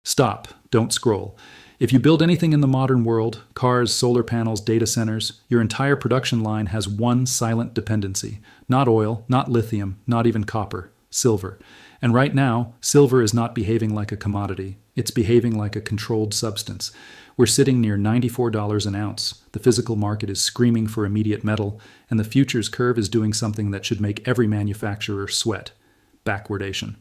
Stop, don't scroll. If you build anything in the modern world, cars, solar panels, data centers, your entire production line has one silent dependency. Not oil, not lithium, not even copper, silver. And right now, silver is not behaving like a commodity. It's behaving like a controlled substance. We're sitting near $94 an ounce. The physical market is screaming for immediate metal, and the futures curve is doing something that should make every manufacturer sweat. Backwardation.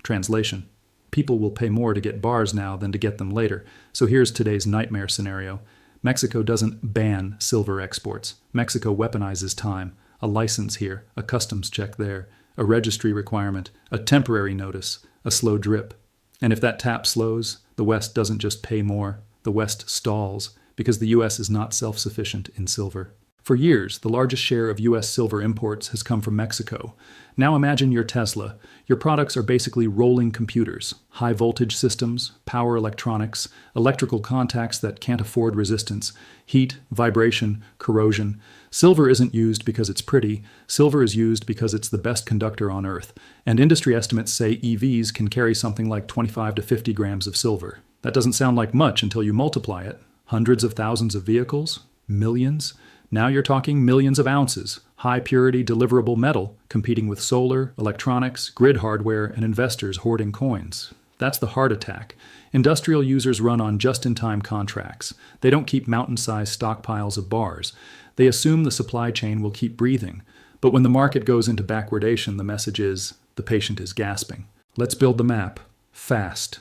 Translation. People will pay more to get bars now than to get them later. So here's today's nightmare scenario. Mexico doesn't ban silver exports. Mexico weaponizes time. A license here, a customs check there, a registry requirement, a temporary notice, a slow drip. And if that tap slows, the West doesn't just pay more, the West stalls, because the US is not self-sufficient in silver. For years, the largest share of US silver imports has come from Mexico. Now imagine your Tesla. Your products are basically rolling computers, high voltage systems, power electronics, electrical contacts that can't afford resistance, heat, vibration, corrosion. Silver isn't used because it's pretty. Silver is used because it's the best conductor on Earth. And industry estimates say EVs can carry something like 25 to 50 grams of silver. That doesn't sound like much until you multiply it. Hundreds of thousands of vehicles? Millions? Now you're talking millions of ounces, high-purity deliverable metal, competing with solar, electronics, grid hardware, and investors hoarding coins. That's the heart attack. Industrial users run on just-in-time contracts. They don't keep mountain-sized stockpiles of bars. They assume the supply chain will keep breathing. But when the market goes into backwardation, the message is, the patient is gasping. Let's build the map. Fast.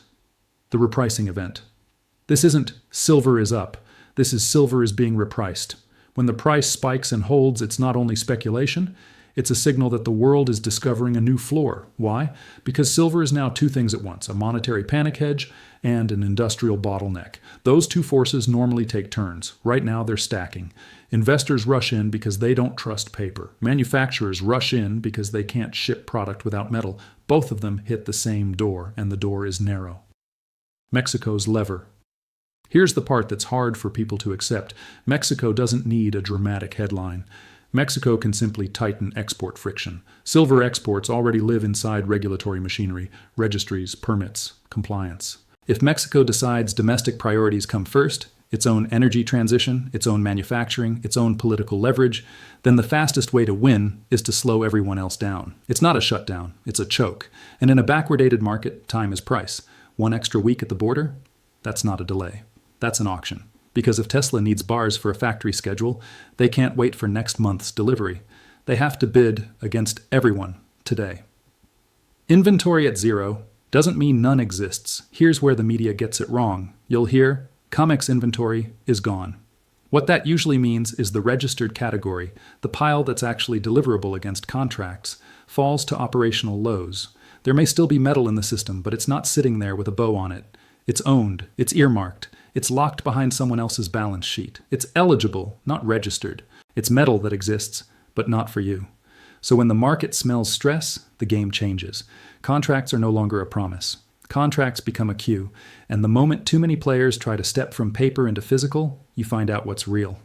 The repricing event. This isn't silver is up. This is silver is being repriced. When the price spikes and holds, it's not only speculation, it's a signal that the world is discovering a new floor. Why? Because silver is now two things at once, a monetary panic hedge and an industrial bottleneck. Those two forces normally take turns. Right now, they're stacking. Investors rush in because they don't trust paper. Manufacturers rush in because they can't ship product without metal. Both of them hit the same door, and the door is narrow. Mexico's lever. Here's the part that's hard for people to accept. Mexico doesn't need a dramatic headline. Mexico can simply tighten export friction. Silver exports already live inside regulatory machinery, registries, permits, compliance. If Mexico decides domestic priorities come first, its own energy transition, its own manufacturing, its own political leverage, then the fastest way to win is to slow everyone else down. It's not a shutdown, it's a choke. And in a backwardated market, time is price. 1 extra week at the border? That's not a delay. That's an auction. Because if Tesla needs bars for a factory schedule, they can't wait for next month's delivery. They have to bid against everyone today. Inventory at zero doesn't mean none exists. Here's where the media gets it wrong. You'll hear, COMEX inventory is gone. What that usually means is the registered category, the pile that's actually deliverable against contracts, falls to operational lows. There may still be metal in the system, but it's not sitting there with a bow on it. It's owned, it's earmarked, it's locked behind someone else's balance sheet. It's eligible, not registered. It's metal that exists, but not for you. So when the market smells stress, the game changes. Contracts are no longer a promise. Contracts become a queue, and the moment too many players try to step from paper into physical, you find out what's real.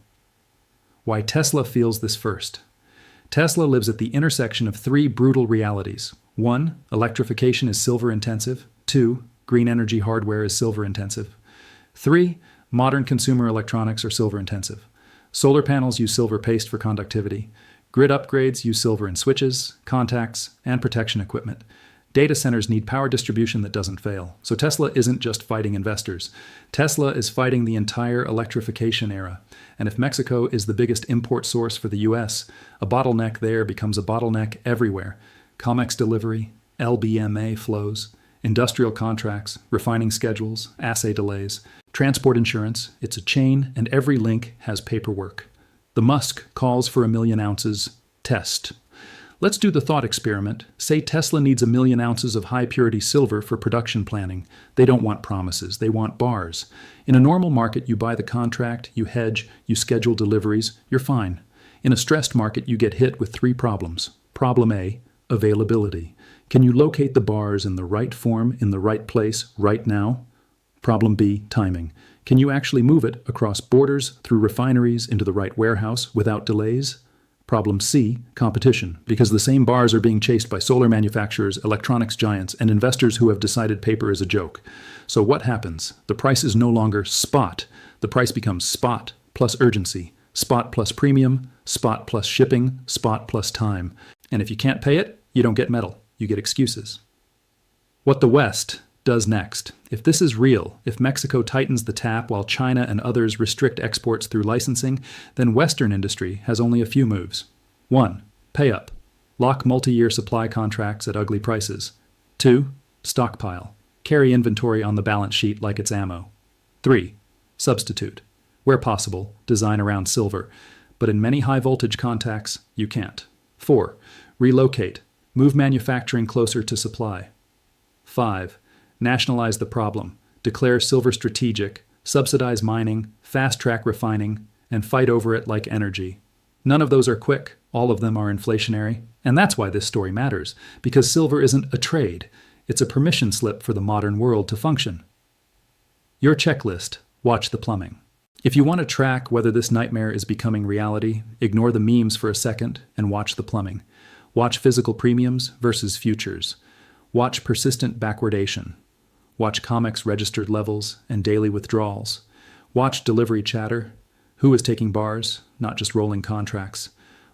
Why Tesla feels this first. Tesla lives at the intersection of three brutal realities. 1, electrification is silver intensive. 2, green energy hardware is silver intensive. 3, modern consumer electronics are silver intensive. Solar panels use silver paste for conductivity. Grid upgrades use silver in switches, contacts, and protection equipment. Data centers need power distribution that doesn't fail. So Tesla isn't just fighting investors. Tesla is fighting the entire electrification era. And if Mexico is the biggest import source for the US, a bottleneck there becomes a bottleneck everywhere. COMEX delivery, LBMA flows, industrial contracts, refining schedules, assay delays, transport insurance. It's a chain, and every link has paperwork. The Musk calls for 1 million ounces. Test. Let's do the thought experiment. Say Tesla needs 1 million ounces of high-purity silver for production planning. They don't want promises. They want bars. In a normal market, you buy the contract, you hedge, you schedule deliveries. You're fine. In a stressed market, you get hit with 3 problems. Problem A, availability. Can you locate the bars in the right form, in the right place, right now? Problem B, timing. Can you actually move it across borders, through refineries, into the right warehouse without delays? Problem C, competition, because the same bars are being chased by solar manufacturers, electronics giants, and investors who have decided paper is a joke. So what happens? The price is no longer spot. The price becomes spot plus urgency, spot plus premium, spot plus shipping, spot plus time. And if you can't pay it, you don't get metal. You get excuses. What the West does next. If this is real, if Mexico tightens the tap while China and others restrict exports through licensing, then Western industry has only a few moves. 1. Pay up. Lock multi-year supply contracts at ugly prices. 2. Stockpile. Carry inventory on the balance sheet like it's ammo. 3. Substitute. Where possible, design around silver. But in many high-voltage contacts, you can't. 4. Relocate. Move manufacturing closer to supply. 5. Nationalize the problem, declare silver strategic, subsidize mining, fast-track refining, and fight over it like energy. None of those are quick, all of them are inflationary, and that's why this story matters, because silver isn't a trade, it's a permission slip for the modern world to function. Your checklist, watch the plumbing. If you want to track whether this nightmare is becoming reality, ignore the memes for a second and watch the plumbing. Watch physical premiums versus futures. Watch persistent backwardation. Watch COMEX registered levels and daily withdrawals. Watch delivery chatter. Who is taking bars, not just rolling contracts.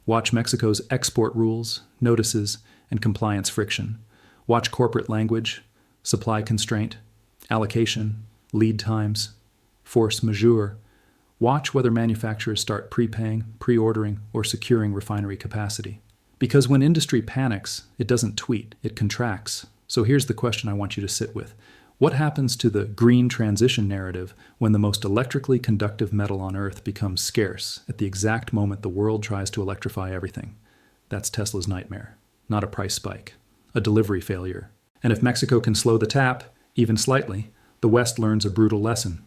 Watch Mexico's export rules, notices, and compliance friction. Watch corporate language, supply constraint, allocation, lead times, force majeure. Watch whether manufacturers start prepaying, pre-ordering, or securing refinery capacity. Because when industry panics, it doesn't tweet, it contracts. So here's the question I want you to sit with. What happens to the green transition narrative when the most electrically conductive metal on Earth becomes scarce at the exact moment the world tries to electrify everything? That's Tesla's nightmare. Not a price spike, a delivery failure. And if Mexico can slow the tap, even slightly, the West learns a brutal lesson.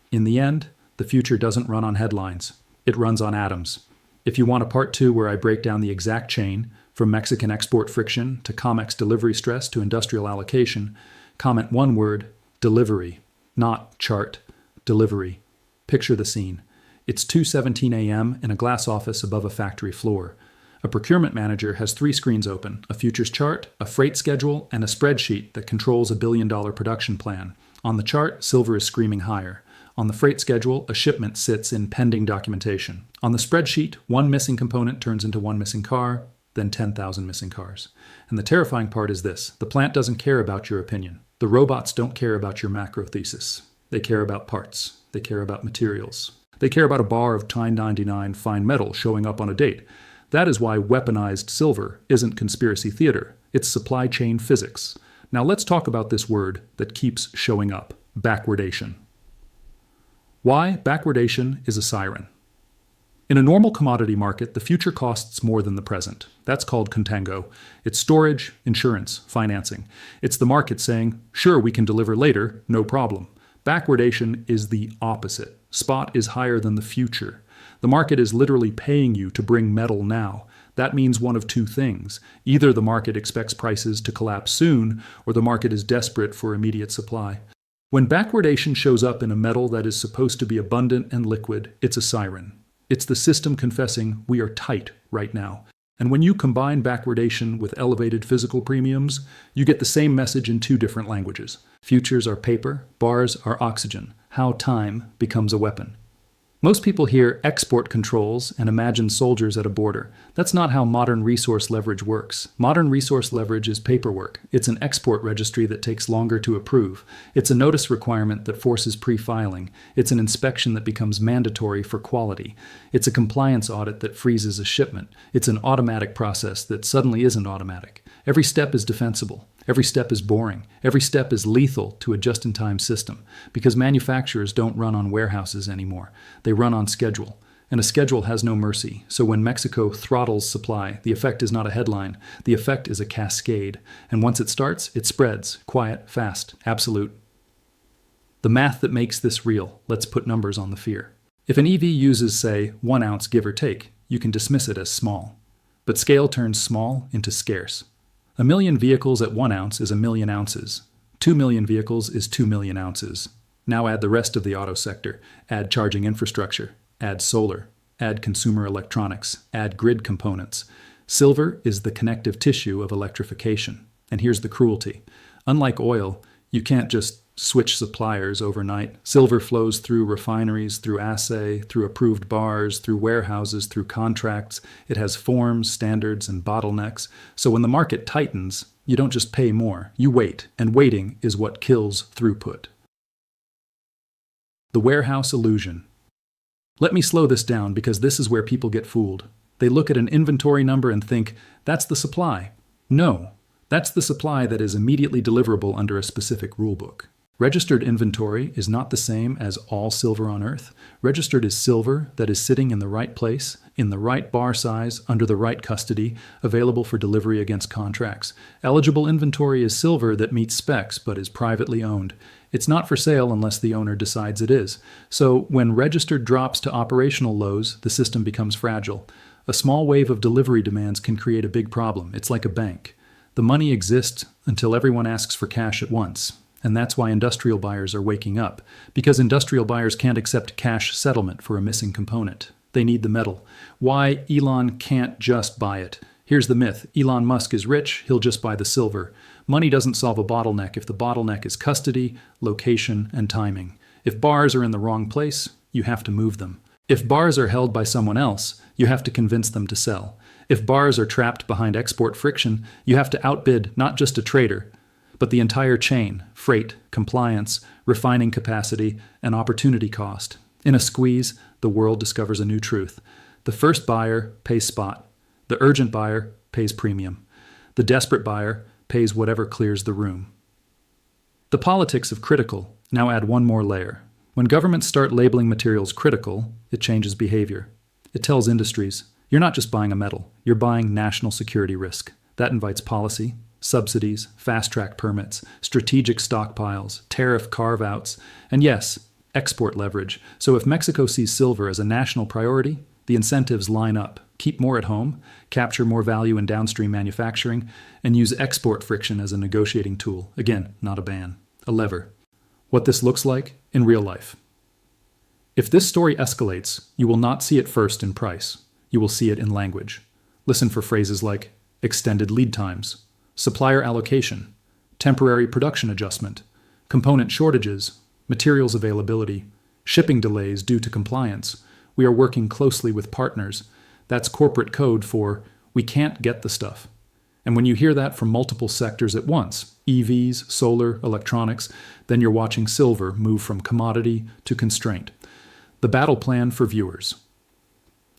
In the end, the future doesn't run on headlines. It runs on atoms. If you want a part 2 where I break down the exact chain, from Mexican export friction to COMEX delivery stress to industrial allocation, comment one word, delivery, not chart, delivery. Picture the scene. It's 2:17 a.m. in a glass office above a factory floor. A procurement manager has 3 screens open, a futures chart, a freight schedule, and a spreadsheet that controls a billion-dollar production plan. On the chart, silver is screaming higher. On the freight schedule, a shipment sits in pending documentation. On the spreadsheet, one missing component turns into one missing car, then 10,000 missing cars. And the terrifying part is this. The plant doesn't care about your opinion. The robots don't care about your macro thesis. They care about parts. They care about materials. They care about a bar of 1099 fine metal showing up on a date. That is why weaponized silver isn't conspiracy theater. It's supply chain physics. Now let's talk about this word that keeps showing up, backwardation. Why backwardation is a siren. In a normal commodity market, the future costs more than the present. That's called contango. It's storage, insurance, financing. It's the market saying, sure, we can deliver later, no problem. Backwardation is the opposite. Spot is higher than the future. The market is literally paying you to bring metal now. That means one of two things. Either the market expects prices to collapse soon, or the market is desperate for immediate supply. When backwardation shows up in a metal that is supposed to be abundant and liquid, it's a siren. It's the system confessing we are tight right now. And when you combine backwardation with elevated physical premiums, you get the same message in 2 different languages. Futures are paper, bars are oxygen. How time becomes a weapon. Most people hear export controls and imagine soldiers at a border. That's not how modern resource leverage works. Modern resource leverage is paperwork. It's an export registry that takes longer to approve. It's a notice requirement that forces pre-filing. It's an inspection that becomes mandatory for quality. It's a compliance audit that freezes a shipment. It's an automatic process that suddenly isn't automatic. Every step is defensible. Every step is boring. Every step is lethal to a just-in-time system, because manufacturers don't run on warehouses anymore. They run on schedule, and a schedule has no mercy. So when Mexico throttles supply, the effect is not a headline. The effect is a cascade, and once it starts, it spreads, quiet, fast, absolute. The math that makes this real. Let's put numbers on the fear. If an EV uses, say, 1 ounce give or take, you can dismiss it as small. But scale turns small into scarce. 1 million vehicles at 1 ounce is 1 million ounces. 2 million vehicles is 2 million ounces. Now add the rest of the auto sector. Add charging infrastructure. Add solar. Add consumer electronics. Add grid components. Silver is the connective tissue of electrification. And here's the cruelty. Unlike oil, you can't just switch suppliers overnight. Silver flows through refineries, through assay, through approved bars, through warehouses, through contracts. It has forms, standards, and bottlenecks. So when the market tightens, you don't just pay more, you wait, and waiting is what kills throughput. The warehouse illusion. Let me slow this down because this is where people get fooled. They look at an inventory number and think, that's the supply. No, that's the supply that is immediately deliverable under a specific rulebook. Registered inventory is not the same as all silver on Earth. Registered is silver that is sitting in the right place, in the right bar size, under the right custody, available for delivery against contracts. Eligible inventory is silver that meets specs but is privately owned. It's not for sale unless the owner decides it is. So when registered drops to operational lows, the system becomes fragile. A small wave of delivery demands can create a big problem. It's like a bank. The money exists until everyone asks for cash at once. And that's why industrial buyers are waking up, because industrial buyers can't accept cash settlement for a missing component. They need the metal. Why Elon can't just buy it? Here's the myth. Elon Musk is rich, he'll just buy the silver. Money doesn't solve a bottleneck if the bottleneck is custody, location, and timing. If bars are in the wrong place, you have to move them. If bars are held by someone else, you have to convince them to sell. If bars are trapped behind export friction, you have to outbid not just a trader, but the entire chain: freight, compliance, refining capacity, and opportunity cost. In a squeeze, the world discovers a new truth. The first buyer pays spot. The urgent buyer pays premium. The desperate buyer pays whatever clears the room. The politics of critical. Now add one more layer. When governments start labeling materials critical, it changes behavior. It tells industries, you're not just buying a metal, you're buying national security risk. That invites policy, subsidies, fast-track permits, strategic stockpiles, tariff carve-outs, and yes, export leverage. So if Mexico sees silver as a national priority, the incentives line up. Keep more at home, capture more value in downstream manufacturing, and use export friction as a negotiating tool. Again, not a ban, a lever. What this looks like in real life. If this story escalates, you will not see it first in price. You will see it in language. Listen for phrases like extended lead times, supplier allocation, temporary production adjustment, component shortages, materials availability, shipping delays due to compliance. We are working closely with partners. That's corporate code for we can't get the stuff. And when you hear that from multiple sectors at once, EVs, solar, electronics, then you're watching silver move from commodity to constraint. The battle plan for viewers.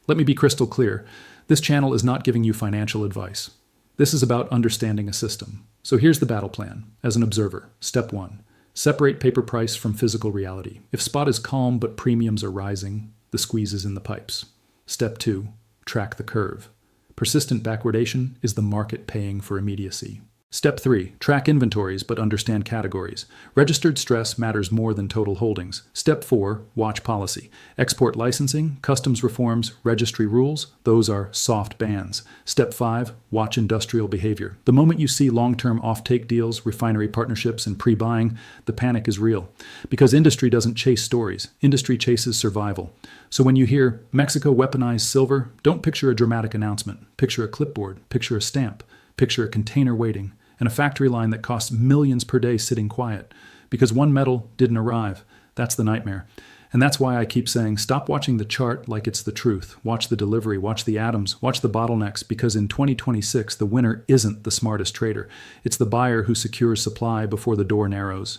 Let me be crystal clear. This channel is not giving you financial advice. This is about understanding a system. So here's the battle plan. As an observer, step 1, separate paper price from physical reality. If spot is calm but premiums are rising, the squeeze is in the pipes. Step 2, track the curve. Persistent backwardation is the market paying for immediacy. Step 3, track inventories but understand categories. Registered stress matters more than total holdings. Step 4, watch policy. Export licensing, customs reforms, registry rules, those are soft bans. Step 5, watch industrial behavior. The moment you see long-term offtake deals, refinery partnerships, and pre-buying, the panic is real. Because industry doesn't chase stories. Industry chases survival. So when you hear Mexico weaponized silver, don't picture a dramatic announcement. Picture a clipboard, picture a stamp, picture a container waiting, and a factory line that costs millions per day sitting quiet. Because one metal didn't arrive. That's the nightmare. And that's why I keep saying, stop watching the chart like it's the truth. Watch the delivery, watch the atoms, watch the bottlenecks, because in 2026, the winner isn't the smartest trader. It's the buyer who secures supply before the door narrows.